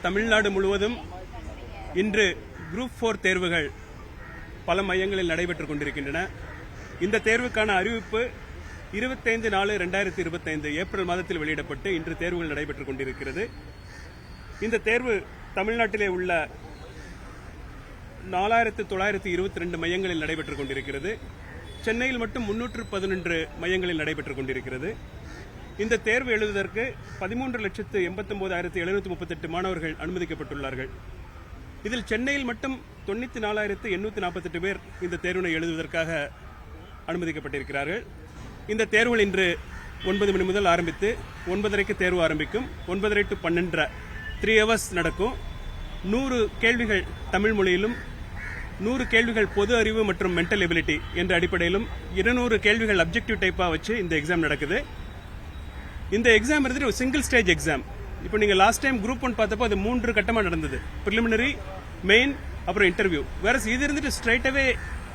தமிழ்நாடு முழுவதும் இன்று குரூப் 4 தேர்வுகள் பல மையங்களில் நடைபெற்றுக் கொண்டிருக்கின்றன. இந்த தேர்வுக்கான அறிவிப்பு 25/4/2025 ஏப்ரல் மாதத்தில் வெளியிடப்பட்டு இன்று தேர்வுகள் நடைபெற்றுக் கொண்டிருக்கிறது. இந்த தேர்வு தமிழ்நாட்டிலே உள்ள 4922 மையங்களில் நடைபெற்றுக் கொண்டிருக்கிறது. சென்னையில் மட்டும் 311 மையங்களில் நடைபெற்றுக் கொண்டிருக்கிறது. இந்த தேர்வு எழுதுவதற்கு 13,89,738 மாணவர்கள் அனுமதிக்கப்பட்டுள்ளார்கள். இதில் சென்னையில் மட்டும் 94,848 பேர் இந்த தேர்வினை எழுதுவதற்காக அனுமதிக்கப்பட்டிருக்கிறார்கள். இந்த தேர்வுகள் இன்று 9 மணி முதல் ஆரம்பித்து 9:30க்கு தேர்வு ஆரம்பிக்கும். 9:30 to 12 3 hours நடக்கும். 100 கேள்விகள் தமிழ் மொழியிலும் 100 கேள்விகள் பொது அறிவு மற்றும் மென்டல் எபிலிட்டி என்ற அடிப்படையிலும் 200 கேள்விகள் அப்ஜெக்டிவ் டைப்பா வச்சு இந்த எக்ஸாம் நடக்குது. இந்த எக்ஸாம் இருந்துட்டு ஒரு சிங்கிள் ஸ்டேஜ் எக்ஸாம். இப்போ நீங்க லாஸ்ட் டைம் குரூப் 1 பார்த்தப்போ அது 3 கட்டமா நடந்தது. பிரிலிமினரி, மெயின், அப்புறம் இன்டர்வியூ. வேற இது இருந்துட்டு ஸ்ட்ரைட்டாவே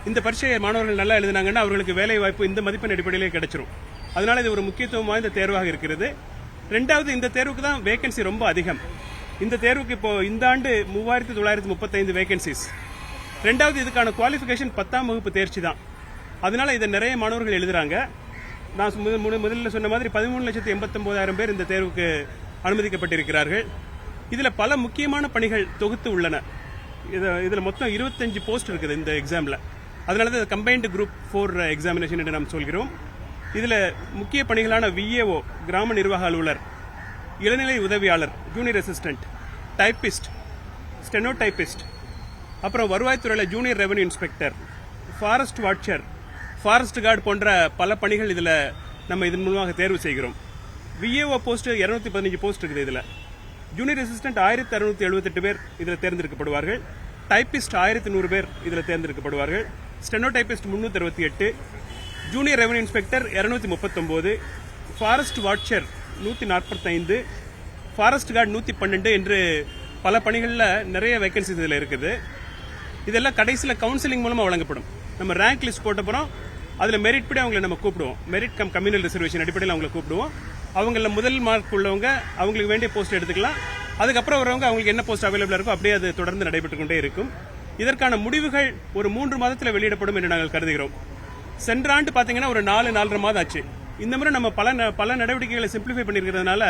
இந்த பரீட்சையை மாணவர்கள் நல்லா எழுதினாங்கன்னா அவர்களுக்கு வேலை வாய்ப்பு இந்த மதிப்பெண் அடிப்படையிலே கிடைச்சிரும். அதனால இது ஒரு முக்கியத்துவம் வாய்ந்த தேர்வாக இருக்கிறது. ரெண்டாவது, இந்த தேர்வுக்கு தான் வேகன்சி ரொம்ப அதிகம். இந்த தேர்வுக்கு இப்போ இந்த ஆண்டு 3935 வேகன்சிஸ். ரெண்டாவது, இதுக்கான குவாலிஃபிகேஷன் 10ஆம் வகுப்பு தேர்ச்சி தான். அதனால இதை நிறைய மாணவர்கள் எழுதுறாங்க. நான் முதல்ல சொன்ன மாதிரி 13,89,000 பேர் இந்த தேர்வுக்கு அனுமதிக்கப்பட்டிருக்கிறார்கள். இதுல பல முக்கியமான பணிகள் தொகுத்து உள்ளன. இதுல மொத்தம் 25 போஸ்ட் இருக்குது இந்த எக்ஸாம்ல. அதனாலதான் கம்பைன்டு குரூப் 4 எக்ஸாமினேஷன் என்று நாம் சொல்கிறோம். இதுல முக்கிய பணிகளான விஏஓ, கிராம நிர்வாக அலுவலர், இளநிலை உதவியாளர், junior assistant, typist, steno typist, அப்புறம் வருவாய்த்துறையில junior revenue inspector, forest watcher, forest guard போன்ற பல பணிகள் இதுல நம்ம இதன் மூலமாக தேர்வு செய்கிறோம். விஏஓ போஸ்ட் 215 போஸ்ட் இருக்குது. இதுல ஜூனியர் அசிஸ்டன்ட் 1678 பேர் இதுல தேர்ந்தெடுக்கப்படுவார்கள். டைப்பிஸ்ட் 1100 பேர் இதுல தேர்ந்தெடுக்கப்படுவார்கள். Steno typist 368, junior revenue inspector 239, forest watcher 145, forest guard 112 என்று பல பணிகள்ல நிறைய வேகன்சி இதுல இருக்குது. இதெல்லாம் கடைசியில கவுன்சிலிங் மூலமா வழங்கப்படும். நம்ம ரேங்க் லிஸ்ட் போட்டப்புறம் அதுல மெரிட் படி அவங்களை நம்ம கூப்பிடுவோம். மெரிட் கம்யூனல் ரிசர்வேஷன் அடிப்படையில் அவங்களை கூப்பிடுவோம். அவங்கள முதல் மார்க் உள்ளவங்க அவங்களுக்கு வேண்டிய போஸ்ட் எடுத்துக்கலாம். அதுக்கப்புறம் வரவங்க அவங்களுக்கு என்ன போஸ்ட் அவைலபிளா இருக்கோ அப்படியே அது தொடர்ந்து நடைபெற்றுக் கொண்டே இருக்கும். இதற்கான முடிவுகள் ஒரு 3 மாதத்தில் வெளியிடப்படும் என்று நாங்கள் கருதுகிறோம். சென்ற ஆண்டு பாத்தீங்கன்னா ஒரு 4-4.5 மாதம் ஆச்சு. இந்த முறை நம்ம பல நடவடிக்கைகளை சிம்பிளிஃபை பண்ணிருக்கிறதுனால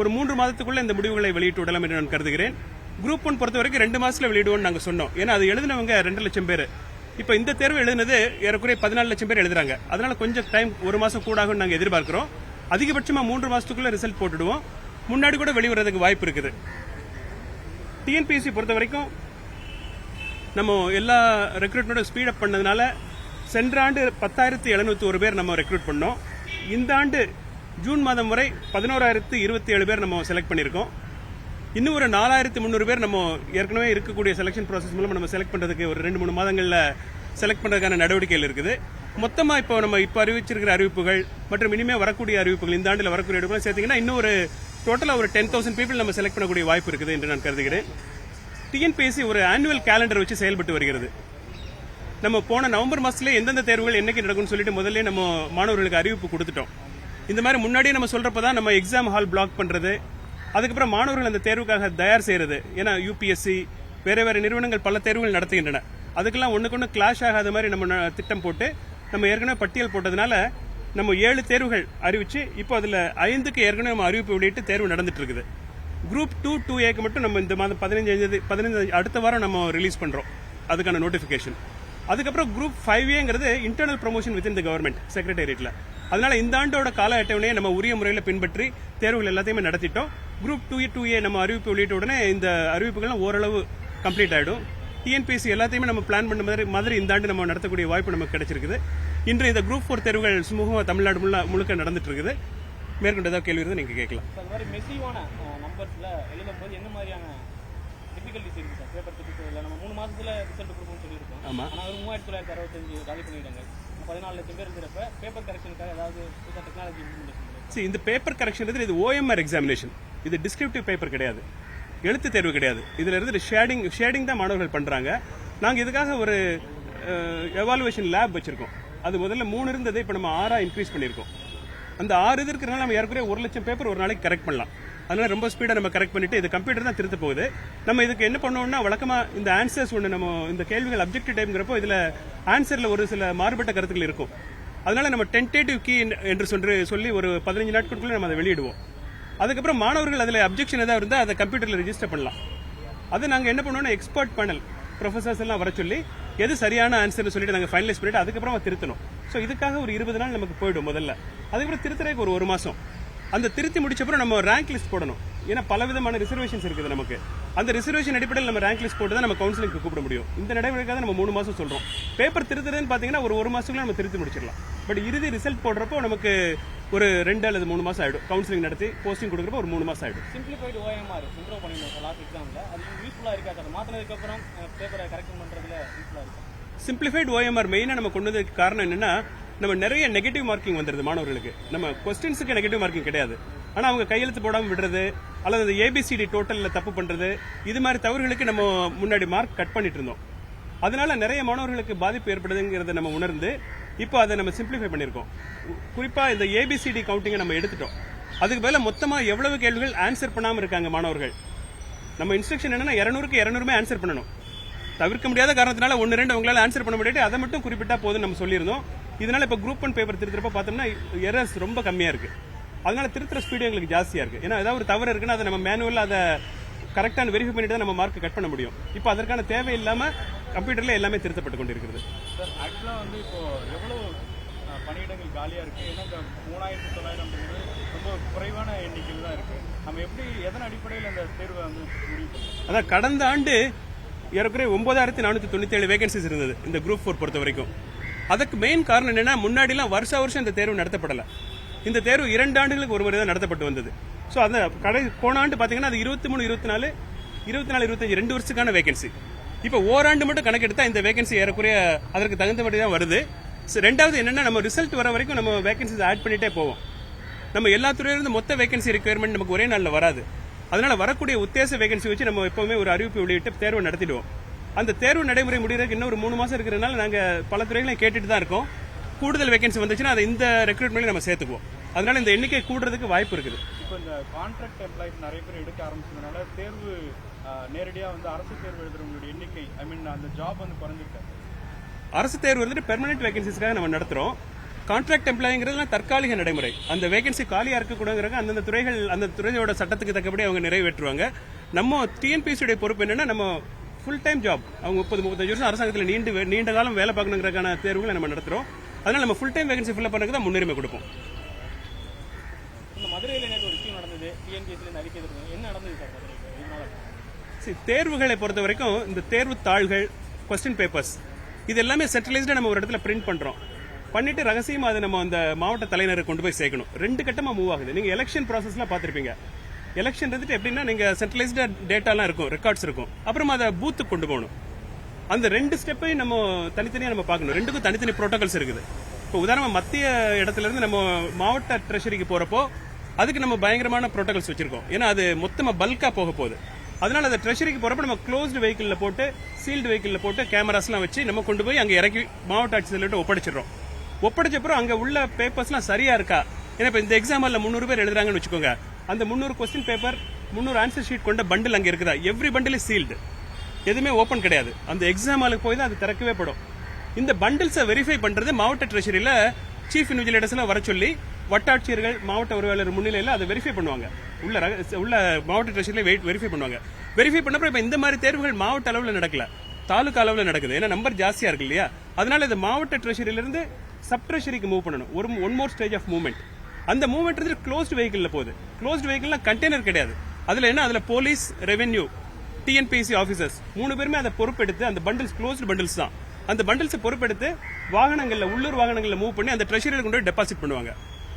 ஒரு 3 மாதத்துக்குள்ள இந்த முடிவுகளை வெளியிட்டு விடலாம் என்று நான் கருதுகிறேன். குரூப் 1 பொறுத்த வரைக்கும் 2 மாசத்துல வெளியிடுவோம் நாங்க சொன்னோம். ஏன்னா அது எழுதினவங்க 2 லட்சம் பேர். இப்ப இந்த தேர்வு எழுதினது ஏறக்குறைய 14 லட்சம் பேர் எழுதுறாங்க. அதனால கொஞ்சம் டைம், ஒரு மாசம் கூடாகும் நாங்க எதிர்பார்க்கிறோம். அதிகபட்சமா 3 மாசத்துக்குள்ள ரிசல்ட் போட்டுடுவோம். முன்னாடி கூட வெளிவரதுக்கு வாய்ப்பு இருக்குது. டிஎன்பிஎஸ்சி பொறுத்த வரைக்கும் நம்ம எல்லா ரெக்ரூட்மெண்ட்டும் ஸ்பீட் அப் பண்ணதுனால சென்ற ஆண்டு 10,701 பேர் நம்ம ரெக்ரூட் பண்ணோம். இந்த ஆண்டு ஜூன் மாதம் வரை 11,027 பேர் நம்ம செலக்ட் பண்ணிருக்கோம். இன்னும் ஒரு 4,300 பேர் நம்ம ஏற்கனவே இருக்கக்கூடிய செலக்ஷன் ப்ராசஸ் மூலம் நம்ம செலக்ட் பண்றதுக்கு ஒரு 2-3 மாதங்கள்ல செலக்ட் பண்றதுக்கான நடவடிக்கைகள் இருக்குது. மொத்தமா இப்போ நம்ம இப்ப அறிவிச்சிருக்கிற அறிவிப்புகள் மற்றும் இனிமே வரக்கூடிய அறிவிப்புகள், இந்த ஆண்டுல வரக்கூடிய அறிவிப்புகள் சேர்த்தீங்கன்னா இன்னும் ஒரு டோட்டலா ஒரு 10,000 பீப்புள் நம்ம செலக்ட் பண்ணக்கூடிய வாய்ப்பு இருக்குது என்று நான் கருதுகிறேன். டிஎன்பிஎஸ்சி ஒரு ஆனுவல் கேலண்டர் வச்சு செயல்பட்டு வருகிறது. நம்ம போன நவம்பர் மாசத்துல எந்தெந்த தேர்வுகள் என்னைக்கு நடக்கும்னு சொல்லிட்டு முதல்ல நம்ம மாணவர்களுக்கு அறிவிப்பு கொடுத்துட்டோம். இந்த மாதிரி முன்னாடியே நம்ம சொல்றப்பதான் நம்ம எக்ஸாம் ஹால் பிளாக் பண்றது, அதுக்கப்புறம் மாணவர்கள் அந்த தேர்வுக்காக தயார் செய்யறது. ஏன்னா யூபிஎஸ்சி வேற நிறுவனங்கள் பல தேர்வுகள் நடத்துகின்றன. அதுக்கெல்லாம் ஒண்ணுக்கு கிளாஷ் ஆகாத மாதிரி நம்ம திட்டம் போட்டு நம்ம ஏற்கனவே பட்டியல் போட்டதுனால நம்ம 7 தேர்வுகள் அறிவிச்சு இப்போ அதுல 5க்கு ஏற்கனவே நம்ம அறிவிப்பு வெளியிட்டு தேர்வு நடந்துட்டு இருக்குது. குரூப் 2, 2Aக்கு மட்டும் நம்ம இந்த மாதம் 15 அடுத்த வாரம் நம்ம ரிலீஸ் பண்றோம் அதுக்கான நோட்டிபிகேஷன். அதுக்கப்புறம் குரூப் 5Aங்கிறது internal promotion within the government செக்ரட்டேரியட்ல. அதனால இந்த ஆண்டோட கால அட்டவணையை நம்ம உரிய முறையில் பின்பற்றி தேர்வுகள் எல்லாத்தையுமே நடத்திட்டோம். குரூப் 2A நம்ம அறிவிப்பு வெளியிட்ட உடனே இந்த அறிவிப்புகள் ஓரளவு கம்ப்ளீட் ஆயிடும். டிஎன்பிஎஸ்சி எல்லாத்தையுமே நம்ம பிளான் பண்ண மாதிரி இந்த ஆண்டு நம்ம நடத்தக்கூடிய வாய்ப்பு நமக்கு கிடைச்சிருக்குது. இன்று இந்த குரூப் 4 தேர்வுகள் சுமூகமாக தமிழ்நாடு முழுக்க நடந்துட்டு இருக்குது. மேற்கொண்டு ஏதாவது கேள்வி இருந்தால் நீங்க கேட்கலாம். நம்ம 3 மாசத்துல ரிசல்ட் கொடுப்போம்னு சொல்லியிருக்கோம். ஆனா ஒரு 3965 காலி பண்ணிட்டாங்க. 14 லட்சம் பேர் இருக்கிறப்ப பேப்பர் கரெக்ஷனுக்காக ஏதாவது டெக்னாலஜி இம்ப்ளிமெண்ட். இந்த பேப்பர் கரெக்ஷன் இது OMR எக்ஸாமினேஷன். இது டிஸ்கிரிப்டிவ் பேப்பர் கிடையாது, எழுத்து தேர்வு கிடையாது. இதுல இருந்து ஷேடிங் தான் மாணவர்கள் பண்றாங்க. நாங்க இதுக்காக ஒரு எவாலுவேஷன் லேப் வச்சிருக்கோம். அது முதல்ல 3 இருந்ததை இப்ப நம்ம 6 இன்க்ரீஸ் பண்ணிருக்கோம். அந்த 6 இருக்கிறதுனால நம்ம ஏற்கனவே 1 லட்சம் பேப்பர் ஒரு நாளைக்கு கரெக்ட் பண்ணலாம். அதனால ரொம்ப ஸ்பீடாக நம்ம கரெக்ட் பண்ணிட்டு இது கம்ப்யூட்டர் தான் திருத்த போகுது. நம்ம இதுக்கு என்ன பண்ணுவோம்னா வழக்கமாக இந்த ஆன்சர்ஸ் ஒன்று நம்ம இந்த கேள்விகள் அப்ஜெக்டிவ் டைம்ங்கிறப்போ இதில் ஆன்சரில் ஒரு சில மாறுபட்ட கருத்துக்கள் இருக்கும். அதனால நம்ம டென்டேட்டிவ் கீ என்று சொல்லி ஒரு 15 நாட்களுக்குள்ள நம்ம அதை வெளியிடுவோம். அதுக்கப்புறம் மாணவர்கள் அதில் அப்ஜெக்ஷன் ஏதாவது இருந்தால் அதை கம்ப்யூட்டரில் ரெஜிஸ்டர் பண்ணலாம். அது நாங்கள் என்ன பண்ணுவோம்னா எக்ஸ்பர்ட் பேனல் ப்ரொஃபசர்ஸ் எல்லாம் வர சொல்லி எது சரியான ஆன்சர்னு சொல்லிட்டு நாங்கள் ஃபைனலைஸ் பண்ணிட்டு அதுக்கப்புறம் திருத்தணும். ஸோ இதுக்காக ஒரு 20 நாள் நமக்கு போயிடும் முதல்ல. அதுக்கப்புறம் திருத்துறதுக்கு ஒரு 1 மாதம். அந்த திருத்தி முடிச்சப்பறம் நம்ம ரேங்க் லிஸ்ட் போடணும். ஏன்னா பலவிதமான ரிசர்வேஷன்ஸ் இருக்குது நமக்கு. அந்த ரிசர்வேஷன் அடிப்படையில் நம்ம ரேங்க் லிஸ்ட் போட்டு தான் நம்ம கவுன்சிலிங்க்கு கூப்பிட முடியும். இந்த நடைமுறைக்காக நம்ம 3 மாதம் சொல்றோம். பேப்பர் திருத்துறதுன்னு பார்த்தீங்கன்னா ஒரு 1 மாசத்துக்குள்ள நம்ம திருத்தி முடிச்சிடலாம். பட் இறுதி ரிசல்ட் போடுறப்போ நமக்கு ஒரு 2 அல்லது 3 மாசம் ஆயிடும். கவுன்சிலிங் நடத்தி போஸ்டிங் கொடுக்குறப்போ ஒரு 3 மாசம் ஆயிடும். சிம்பிளிஃபைடு OMR இன்ட்ரோ பண்ணிருந்தோம் லாஸ்ட் எக்ஸாம்ல. அது யூஸ்ஃபுல்லா இருக்கா சார்? மாத்தினதுக்கு அப்புறம் பேப்பரை கரெக்ஷன் பண்றதுல யூஸ்ஃபுல்லா இருக்கு. சிம்பிளிஃபைடு OMR மெயினாக நம்ம கொண்டு வந்ததுக்கு காரணம் என்னன்னா நம்ம நிறைய நெகட்டிவ் மார்க்கிங் வந்துருது மாணவர்களுக்கு. நம்ம கொஸ்டின்ஸுக்கு நெகட்டிவ் மார்க்கிங் கிடையாது. ஆனால் அவங்க கையெழுத்து போடாமல் விடுறது அல்லது அந்த ABCD டோட்டலில் தப்பு பண்ணுறது இது மாதிரி தவறுகளுக்கு நம்ம முன்னாடி மார்க் கட் பண்ணிட்டு இருந்தோம். அதனால நிறைய மாணவர்களுக்கு பாதிப்பு ஏற்படுதுங்கிறத நம்ம உணர்ந்து இப்போ அதை நம்ம சிம்பிளிஃபை பண்ணியிருக்கோம். குறிப்பாக இந்த ABCD கவுண்டிங்கை நம்ம எடுத்துட்டோம். அதுக்கு பதிலாக மொத்தமாக எவ்வளவு கேள்விகள் ஆன்சர் பண்ணாமல் இருக்காங்க மாணவர்கள். நம்ம இன்ஸ்ட்ரக்ஷன் என்னன்னா 200க்கு 200மே ஆன்சர் பண்ணணும். தவிர்க்க முடியாத காரணத்தினால 1-2 அவங்களால ஆன்சர் பண்ண முடியாது. அதை மட்டும் குறிப்பிட்டா போதும் நம்ம சொல்லியிருந்தோம். இதனால இப்போ குரூப் 1 பேப்பர் திருத்துறப்ப பார்த்தோம்னா எரர்ஸ் ரொம்ப கம்மியா இருக்கு. அதனால திருத்துற ஸ்பீடு எங்களுக்கு ஜாஸ்தியா இருக்கு. ஏன்னா ஏதாவது ஒரு தவறு இருக்குன்னா அதை நம்ம மேனுவலா அதை கரெக்டான வெரிஃபை பண்ணிட்டு தான் நம்ம மார்க் கட் பண்ண முடியும். இப்போ அதற்கான தேவை இல்லாம கம்ப்யூட்டர்ல எல்லாமே திருத்தப்பட்டு கொண்டிருக்கிறது. சார் ஆக்சுவலா வந்து இப்போ எவ்வளவு பணியிடங்கள் காலியா இருக்கு? ஏன்னா இந்த 3900 ரொம்ப குறைவான எண்ணிக்கையில் தான் இருக்கு. நம்ம எப்படி எதன் அடிப்படையில் அந்த தேர்வை வந்து முடிவு பண்ணுவோம்? அதான் கடந்த ஆண்டு ஏறக்குறைய 9497 வேகன்சிஸ் இருந்தது இந்த குரூப் 4 பொறுத்த வரைக்கும். அதுக்கு மெயின் காரணம் என்னன்னா முன்னாடிலாம் வருஷம் இந்த தேர்வு நடத்தப்படல. இந்த தேர்வு 2 ஆண்டுகளுக்கு ஒரு முறை தான் நடத்தப்பட்டு வந்தது. ஸோ அந்த போன ஆண்டு பார்த்தீங்கன்னா அது 23, 24, 25 2 வருஷத்துக்கான வேகன்சி. இப்போ ஓராண்டு மட்டும் கணக்கெடுத்தா இந்த வேகன்சி ஏறக்குறைய அதற்கு தகுந்தபடி தான் வருது. ரெண்டாவது என்னன்னா நம்ம ரிசல்ட் வர வரைக்கும் நம்ம வேகன்சிஸ் ஆட் பண்ணிட்டே போவோம். நம்ம எல்லா துறையிலிருந்து மொத்த வேகன்சி ரெக்யர்மெண்ட் நமக்கு ஒரே நாளில் வராது. அதனால வரக்கூடிய உத்தேச வேகன்சி வச்சு நம்ம எப்பவுமே ஒரு அறிவிப்பு வெளியிட்டு தேர்வு நடத்திடுவோம். அந்த தேர்வு நடைமுறை முடிகிறதுக்கு இன்னும் ஒரு 3 மாசம் இருக்கிறதுனால நாங்கள் பல துறைகளையும் கேட்டுட்டு தான் இருக்கோம். கூடுதல் வேகன்சி வந்துச்சுன்னா அதை இந்த ரெக்ரூட்மெண்ட்ல நம்ம சேர்த்துக்குவோம். அதனால இந்த எண்ணிக்கை கூடுறதுக்கு வாய்ப்பு இருக்குது. இப்போ இந்த கான்ட்ராக்ட் எம்ப்ளாயிஸ் நிறைய பேர் எடுக்க ஆரம்பிச்சதுனால தேர்வு நேரடியாக வந்து அரசு தேர்வு எழுதுறவங்களுடைய எண்ணிக்கை அந்த ஜாப் வந்து குறைஞ்சிருக்காரு. அரசு தேர்வு வந்துட்டு பெர்மனன்ட் வேகன்சிஸ்க்காக நம்ம நடத்துறோம். கான்ட்ராக்ட் எம்ப்ளாய்ங்கிறதுலாம் தற்காலிக நடைமுறை. அந்த வேகன்சி காலியா இருக்கக்கூடாதுங்கிறக்க அந்தந்த துறைகள் அந்த துறையோட சட்டத்துக்கு தக்கபடி அவங்க நிறைவேற்றுவாங்க. நம்ம TNPSC பொறுப்பு என்னன்னா நம்ம ஃபுல் டைம் ஜாப் அவங்க 30-35 வருஷம் அரசாங்கத்தில் நீண்ட காலம் வேலை பார்க்கணுங்கிறக்கான தேர்வுகளை நம்ம நடத்துறோம். அதனால நம்ம ஃபுல் டைம் வேகன்சி ஃபில் பண்ணுறதுக்கு தான் முன்னுரிமை கொடுப்போம். இந்த மதுரையில் நேற்று ஒரு விஷயம் நடந்தது. TNPSC அறிக்கை என்ன நடந்தது சார் மதுரையில்? தேர்வுகளை பொறுத்த வரைக்கும் இந்த தேர்வு தாள்கள், கொஸ்டின் பேப்பர்ஸ் இது எல்லாமே சென்ட்ரலைஸ்டா நம்ம ஒரு இடத்துல பிரிண்ட் பண்றோம். பண்ணிட்டு ரகசியமா அதை நம்ம அந்த மாவட்ட தலைநருக்கு கொண்டு போய் சேர்க்கணும். 2 கட்டமா மூவ் ஆகுது. நீங்க எலெக்ஷன் ப்ராசஸ்லாம் பார்த்திருப்பீங்க. எலெக்ஷன் வந்துட்டு எப்படின்னா நீங்க சென்ட்ரலைஸ்டா டேட்டாலாம் இருக்கும், ரெக்கார்ட்ஸ் இருக்கும். அப்புறமா அதை பூத்துக்கு கொண்டு போகணும். அந்த 2 ஸ்டெப்பையும் நம்ம தனித்தனியா நம்ம பார்க்கணும். 2க்கும் தனித்தனி புரோட்டோகால்ஸ் இருக்குது. இப்போ உதாரணமா மத்திய இடத்துல இருந்து நம்ம மாவட்ட ட்ரெஷரிக்கு போறப்போ அதுக்கு நம்ம பயங்கரமான புரோட்டோகால்ஸ் வச்சிருக்கோம். ஏன்னா அது மொத்தமா பல்கா போக போகுது. அதனால அந்த ட்ரெஷரிக்கு போறப்ப நம்ம க்ளோஸ்டு வெஹிக்கிள்ல போட்டு சீல்டு வெஹிக்கிள்ல போட்டு கேமராஸ்லாம் வச்சு நம்ம கொண்டு போய் அங்க இறக்கி மாவட்ட ஆட்சியர்கிட்ட ஒப்படைச்சிடறோம். ஒப்படைச்சப்பறம் அங்க உள்ள பேப்பர்ஸ்லாம் சரியா இருக்கா? ஏன்னா இப்ப இந்த எக்ஸாம்ல 300 பேர் எழுதுறாங்கன்னு வச்சுக்கோங்க. அந்த 300 கொஸ்டின் பேப்பர் 300 ஆன்சர் ஷீட் கொண்ட பண்டில் அங்க இருக்குதா? Every bundle is sealed. எதுவுமே ஓபன் கிடையாது. அந்த எக்ஸாம் ஹாலுக்கு போய் தான் அது திறக்கவே படும். இந்த பண்டில்ஸை வெரிஃபை பண்றது மாவட்ட ட்ரெஷரியில சீஃப் இன்விஜிலேட்டர்ஸ்ல வர சொல்லி வட்டாட்சியர்கள் மாவட்ட உறவாளர் முன்னிலையில் அதை வெரிஃபை பண்ணுவாங்க. உள்ள மாவட்ட ட்ரெஷரியில வெரிஃபை பண்ணுவாங்க. வெரிஃபை பண்ணப்ப இப்ப இந்த மாதிரி தேர்வுகள் மாவட்ட அளவில் நடக்கல, தாலுகா அளவில் நடக்குது. ஏன்னா நம்பர் ஜாஸ்தியா இருக்கு இல்லையா? அதனால இது மாவட்ட ட்ரெஷரியிலிருந்து சப் ட்ரெஷரிக்கு மூவ் பண்ணணும். One more stage of movement. அந்த மூவ்மெண்ட் வந்து க்ளோஸ்ட் வெஹிக்கிள்ல போகுது. க்ளோஸ்ட் வெஹிக்கிள்ல கண்டெய்னர் கிடையாது. அதுல போலீஸ், ரெவென்யூ, TNPSC ஆபீசர்ஸ் 3 பேருமே அதை பொறுப்பெடுத்து அந்த பண்டில்ஸ் க்ளோஸ்டு பண்டில்ஸ் தான். அந்த பண்டில்ஸ் பொறுப்பெடுத்து வாகனங்கள்ல உள்ளூர் வாகனங்கள்ல மூவ் பண்ணி அந்த ட்ரெஷரியில கொண்டு போய் டெபாசிட் பண்ணுவாங்க.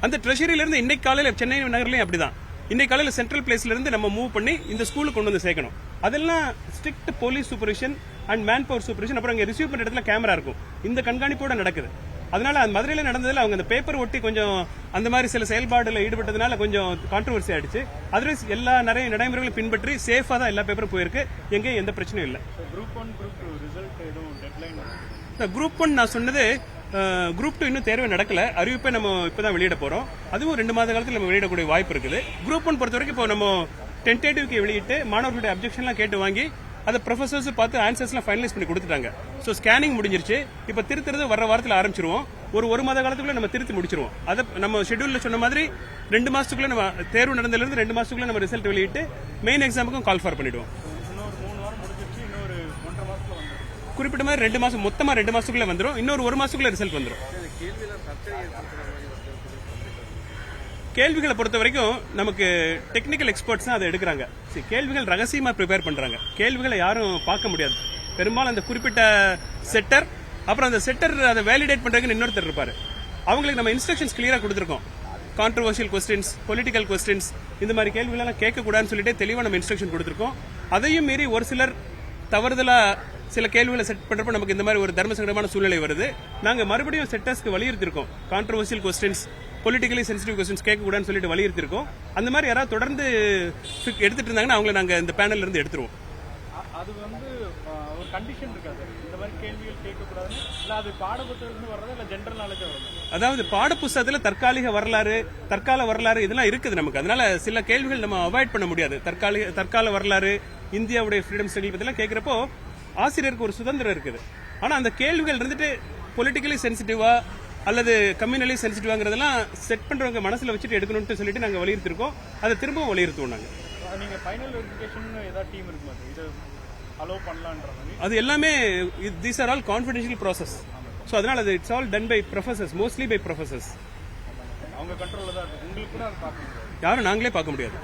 அந்த ட்ரெஷரியில இருந்து இன்னைக்கு காலையில சென்னை நகர்லயும் அப்படிதான். இன்னைக்கு காலையில சென்ட்ரல் பிளேஸ்ல இருந்து நம்ம மூவ் பண்ணி இந்த ஸ்கூலுக்கு கொண்டு வந்து சேர்க்கணும். அதெல்லாம் strict police supervision and man power supervision. அப்புறம் இங்க ரிசீவ் பண்ற இடத்துல கேமரா இருக்கும். இந்த கண்காணிப்போட நடக்குது. அதனால மதுரையில நடந்ததுல அவங்க அந்த பேப்பர் ஒட்டி கொஞ்சம் அந்த மாதிரி சில செயல்பாடுல ஈடுபட்டதுனால கொஞ்சம் கான்ட்ரவர்சி ஆயிடுச்சு. அதர்வைஸ் எல்லா நிறைய நடைமுறைகளும் பின்பற்றி சேஃபா தான் எல்லா பேப்பரும் போயிருக்கு. எங்கேயும் எந்த பிரச்சனையும் இல்லை. குரூப் 1 குரூப் 2 ரிசல்ட் எதுவும் டெட்லைன்? குரூப் 1 நான் சொன்னது குரூப் 2 இன்னும் தேர்வு நடக்கல, அறிவிப்பை நம்ம இப்பதான் வெளியிட போறோம். அதுவும் 2 மாத காலத்தில் நம்ம வெளியிடக்கூடிய வாய்ப்பு இருக்குது. குரூப் 1 பொறுத்த வரைக்கும் இப்போ நம்ம டென்டேட்டிவ்க்கு வெளியிட்டு மாணவர்களுடைய அப்ஜெக்ஷன்லாம் கேட்டு வாங்கி அதை ப்ரொஃபசர்ஸ் பார்த்து ஆன்சர்ஸ்லாம் ஃபைனலைஸ் பண்ணி கொடுத்துட்டாங்க. ஸோ ஸ்கேனிங் முடிஞ்சிருச்சு. இப்போ திருத்துறது வர வாரத்தில் ஆரம்பிச்சிருவோம். ஒரு மாத காலத்துக்குள்ள நம்ம திருத்தி முடிச்சிருவோம். அதை நம்ம ஷெட்யூலில் சொன்ன மாதிரி 2 மாசத்துக்குள்ள நம்ம தேர்வு நடந்ததுலேருந்து 2 மாசத்துக்குள்ள நம்ம ரிசல்ட் வெளியிட்டு மெயின் எக்ஸாமுக்கும் கால் ஃபார் பண்ணிடுவோம். இன்னொரு 3 வாரம் முடிஞ்சிருச்சு, இன்னொரு 1.5 மாசத்துல வந்துடும். குறிப்பிட்ட மாதிரி 2 மாசம், மொத்தமாக 2 மாசத்துக்குள்ள வந்துடும். இன்னொரு 1 மாசத்துக்குள்ள ரிசல்ட் வந்துடும். கேள்விகளை பொறுத்த வரைக்கும் நமக்கு டெக்னிக்கல் எக்ஸ்பர்ட்ஸ் தான் அதை எடுக்கிறாங்க. கேள்விகள் ரகசியமா ப்ரிப்பேர் பண்றாங்க. கேள்விகளை யாரும் பார்க்க முடியாது. பெரும்பாலும் அந்த குறிப்பிட்ட செட்டர், அப்புறம் அந்த செட்டர் அதை வேலிடேட் பண்றதுக்கு இன்னொருத்தர் இருப்பாரு. அவங்களுக்கு நம்ம இன்ஸ்ட்ரக்ஷன்ஸ் கிளியரா கொடுத்துருக்கோம். கான்ட்ரவர்ஷியல் கொஸ்டின்ஸ், பொலிட்டிக்கல் கொஸ்டின்ஸ், இந்த மாதிரி கேள்விகளெல்லாம் கேட்கக்கூடாதுன்னு சொல்லிட்டு தெளிவாக நம்ம இன்ஸ்ட்ரக்ஷன் கொடுத்துருக்கோம். அதையும் மீறி ஒரு சிலர் தவறுதலா சில கேள்விகளை செட் பண்றப்ப நமக்கு இந்த மாதிரி ஒரு தர்மசங்கடமான சூழ்நிலை வருது. நாங்க மறுபடியும் செட்டர்ஸ்க்கு வலியுறுத்திருக்கோம். Controversial questions, politically sensitive questions கேட்கக்கூடாதுன்னு சொல்லிட்டு வலியுறுத்திருக்கோம். அந்த மாதிரி யாராவது தொடர்ந்து எடுத்துட்டு இருந்தாங்கன்னா அவங்களை நாங்க இந்த பேனல்ல இருந்து எடுத்துருவோம். அது ஒரு கண்டிஷன் இருக்காது, இந்த மாதிரி கேள்விகள் கேட்கக்கூடாதுன்னு. இல்லை அது பாடப்புத்தகத்துலேருந்து வர்றது, இல்லை ஜென்ரல் நாலேஜாக வரும்? அதாவது பாடப்புத்தகத்தில் தற்காலிக வரலாறு, தற்கால வரலாறு இதெல்லாம் இருக்குது நமக்கு. அதனால சில கேள்விகள் நம்ம அவாய்ட் பண்ண முடியாது. தற்கால வரலாறு, இந்தியாவுடைய ஃப்ரீடம் ஸ்டடி பற்றிலாம் கேட்குறப்போ ஆசிரியருக்கு ஒரு சுதந்திரம் இருக்குது. ஆனால் அந்த கேள்விகள் இருந்துட்டு பொலிட்டிக்கலி சென்சிட்டிவா அல்லது கம்யூனலி சென்சிட்டிவாங்கிறதெல்லாம் செட் பண்றவங்க மனசுல வச்சுட்டு எடுக்கணும்னு சொல்லிட்டு நாங்கள் வலியுறுத்திருக்கோம். அதை திரும்பவும் வலியுறுத்துவோம். நாங்கள் நீங்க ஃபைனல் வெரிஃபிகேஷன் ஏதாவது டீம் இருக்குமா இது அலோவ் பண்ணலான்ற மாதிரி? அது எல்லாமே these are all confidential process. So அதனால அது it's all done by professors, mostly by professors. அவங்க கண்ட்ரோலில் தான் இருக்கு. உங்களுக்கு கூட அதை பார்க்க முடியாது, யாரும் நாங்களே பார்க்க முடியாது.